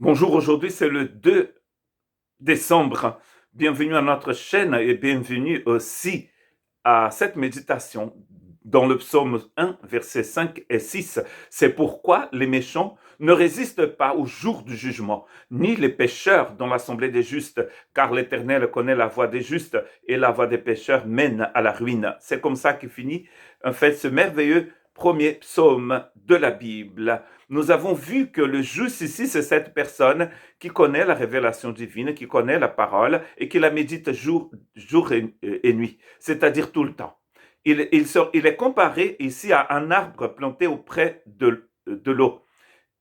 Bonjour, aujourd'hui c'est le 2 décembre. Bienvenue à notre chaîne et bienvenue aussi à cette méditation dans le psaume 1, versets 5 et 6. C'est pourquoi les méchants ne résistent pas au jour du jugement, ni les pécheurs dans l'assemblée des justes, car l'Éternel connaît la voie des justes et la voie des pécheurs mène à la ruine. C'est comme ça qu'il finit en fait ce merveilleux premier psaume de la Bible. Nous avons vu que le juste ici, c'est cette personne qui connaît la révélation divine, qui connaît la parole et qui la médite jour et nuit, c'est-à-dire tout le temps. Il est comparé ici à un arbre planté auprès de l'eau.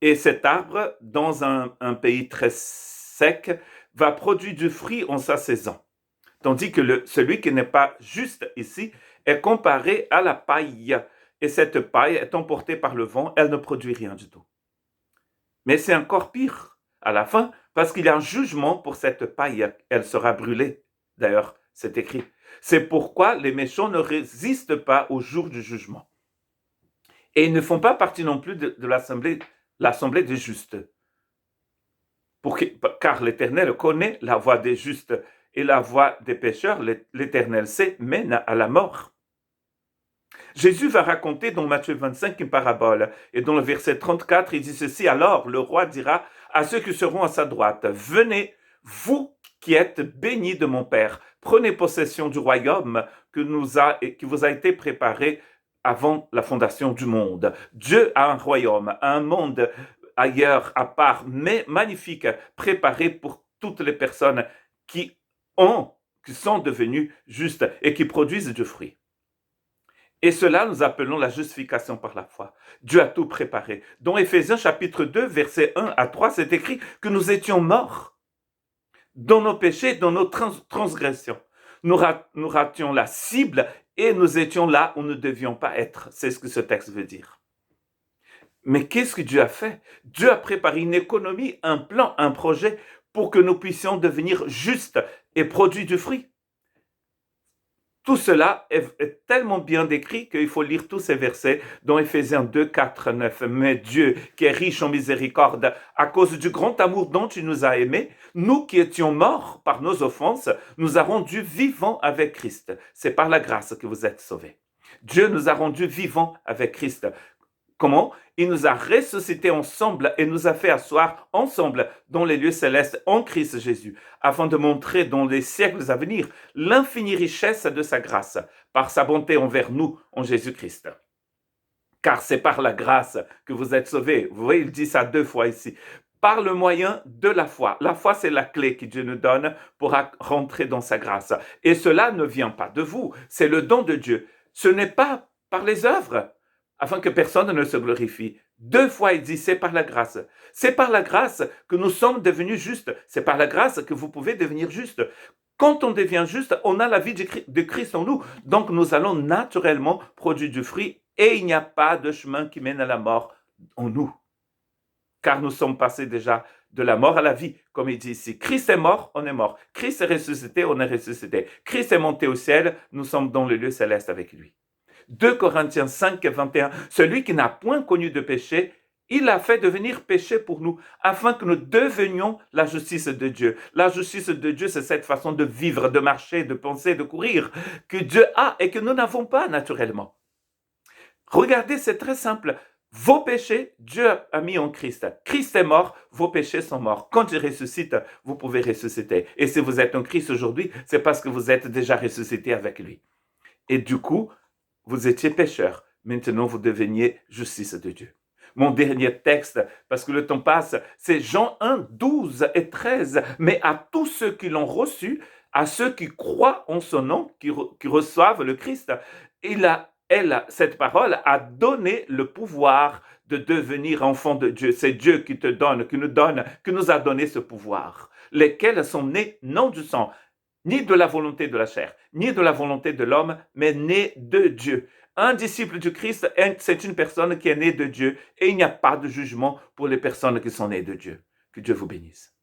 Et cet arbre, dans un pays très sec, va produire du fruit en sa saison. Tandis que celui qui n'est pas juste ici est comparé à la paille. Et cette paille est emportée par le vent, elle ne produit rien du tout. Mais c'est encore pire à la fin, parce qu'il y a un jugement pour cette paille. Elle sera brûlée. D'ailleurs, c'est écrit. C'est pourquoi les méchants ne résistent pas au jour du jugement. Et ils ne font pas partie non plus de l'assemblée des justes. Car l'Éternel connaît la voie des justes et la voie des pécheurs, l'Éternel sait, mène à la mort. Jésus va raconter dans Matthieu 25 une parabole. Et dans le verset 34, il dit ceci: alors le roi dira à ceux qui seront à sa droite, venez, vous qui êtes bénis de mon Père, prenez possession du royaume qui vous a été préparé avant la fondation du monde. Dieu a un royaume, un monde ailleurs, à part, mais magnifique, préparé pour toutes les personnes qui sont devenues justes et qui produisent du fruit. Et cela, nous appelons la justification par la foi. Dieu a tout préparé. Dans Éphésiens chapitre 2, versets 1 à 3, c'est écrit que nous étions morts dans nos péchés, dans nos transgressions. Nous rations la cible et nous étions là où nous ne devions pas être. C'est ce que ce texte veut dire. Mais qu'est-ce que Dieu a fait? Dieu a préparé une économie, un plan, un projet pour que nous puissions devenir justes et produire du fruit. Tout cela est tellement bien décrit qu'il faut lire tous ces versets dans Éphésiens 2, 4, 9. Mais Dieu, qui est riche en miséricorde, à cause du grand amour dont il nous a aimés, nous qui étions morts par nos offenses, nous a rendus vivants avec Christ. C'est par la grâce que vous êtes sauvés. Dieu nous a rendus vivants avec Christ. Comment? Il nous a ressuscités ensemble et nous a fait asseoir ensemble dans les lieux célestes en Christ Jésus, afin de montrer dans les siècles à venir l'infinie richesse de sa grâce, par sa bonté envers nous en Jésus-Christ. Car c'est par la grâce que vous êtes sauvés. Vous voyez, il dit ça 2 fois ici. Par le moyen de la foi. La foi, c'est la clé que Dieu nous donne pour rentrer dans sa grâce. Et cela ne vient pas de vous, c'est le don de Dieu. Ce n'est pas par les œuvres, afin que personne ne se glorifie. 2 fois, il dit, c'est par la grâce. C'est par la grâce que nous sommes devenus justes. C'est par la grâce que vous pouvez devenir juste. Quand on devient juste, on a la vie de Christ en nous. Donc, nous allons naturellement produire du fruit et il n'y a pas de chemin qui mène à la mort en nous. Car nous sommes passés déjà de la mort à la vie, comme il dit ici. Christ est mort, on est mort. Christ est ressuscité, on est ressuscité. Christ est monté au ciel, nous sommes dans le lieu céleste avec lui. 2 Corinthiens 5, 21, celui qui n'a point connu de péché, il a fait devenir péché pour nous, afin que nous devenions la justice de Dieu. La justice de Dieu, c'est cette façon de vivre, de marcher, de penser, de courir, que Dieu a et que nous n'avons pas naturellement. Regardez, c'est très simple. Vos péchés, Dieu a mis en Christ. Christ est mort, vos péchés sont morts. Quand il ressuscite, vous pouvez ressusciter. Et si vous êtes en Christ aujourd'hui, c'est parce que vous êtes déjà ressuscité avec lui. Et du coup, vous étiez pécheur, maintenant vous deveniez justice de Dieu. Mon dernier texte, parce que le temps passe, c'est Jean 1, 12 et 13. Mais à tous ceux qui l'ont reçu, à ceux qui croient en son nom, qui reçoivent le Christ, cette parole a donné le pouvoir de devenir enfant de Dieu. C'est Dieu qui te donne, qui nous a donné ce pouvoir, lesquels sont nés non du sang, ni de la volonté de la chair, ni de la volonté de l'homme, mais né de Dieu. Un disciple du Christ, c'est une personne qui est née de Dieu et il n'y a pas de jugement pour les personnes qui sont nées de Dieu. Que Dieu vous bénisse.